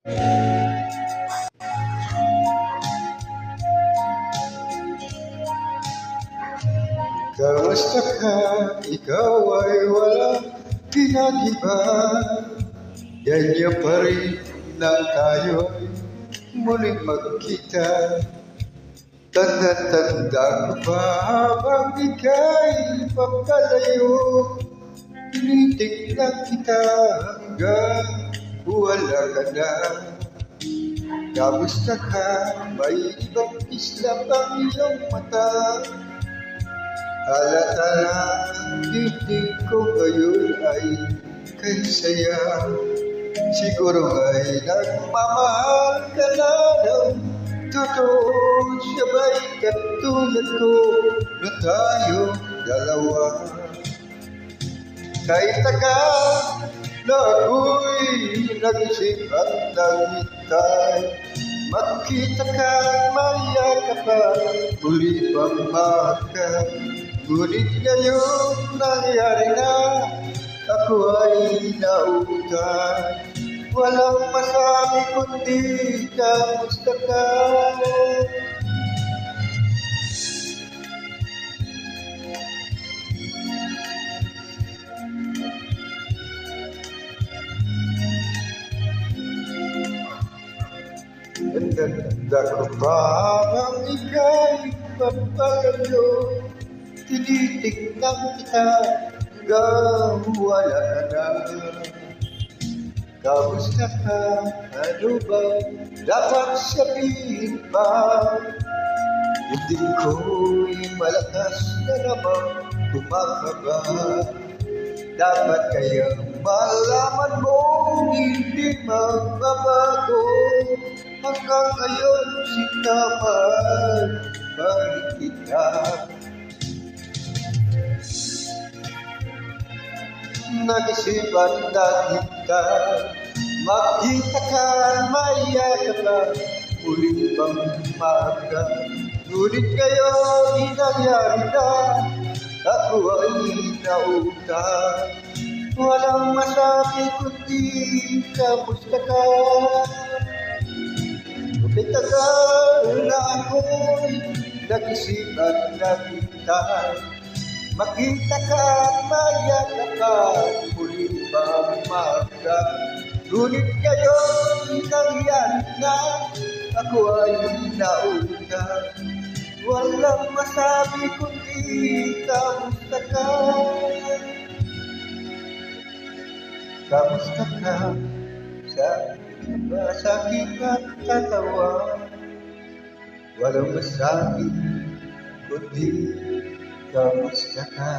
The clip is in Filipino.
Kamusta ka? Ikaw ay walang pinag-iba. Ganyan pa rin na tayo ay muling magkita. Tanda-tanda ko pa habang ika'y papalayo. Tinitignan kita hanggang wala ka na. Kamusta ka? May ibang islap ang iyong mata. Halata na titig ko ngayon ay kay saya. Siguro ay nagmamahal ka na ng totoo. Siya ba'y katulad ko na tayo dalawa? Kahit tagal na ako'y nag-isip at naghintay, magkita ka, mayakap ka, muli pamahal. Ngunit ngayon nangyari na, ako ay nautay. Walang masabi kundi kamusta ka? Ganda ko pa habang ika'y papalayo. Tinitignan kita hanggang wala na. Kamusta ka? Ano ba dapat sabihin pa? Hindi ko'y malakas na naman kumakaba. Dapat kayang malaman mo hindi magbabago. Hanggang ngayon sinaman balik kita. Nag-isipan na kita, magkita ka, mayakap ka, muli bang maga. Ngunit ngayon nangyari na, ako ay nautay. Walang masabi kundi kamusta ka? Kapit tagal na ako'y nag-isipan na kita. Makita ka, mayakap ka, muli bang maga. Ngunit ngayon nangyari na, ako ay nautay. Walang masabi kundi kamusta ka? Kamusta ka? Sa aking katawa. Walang masabi kundi kamusta ka?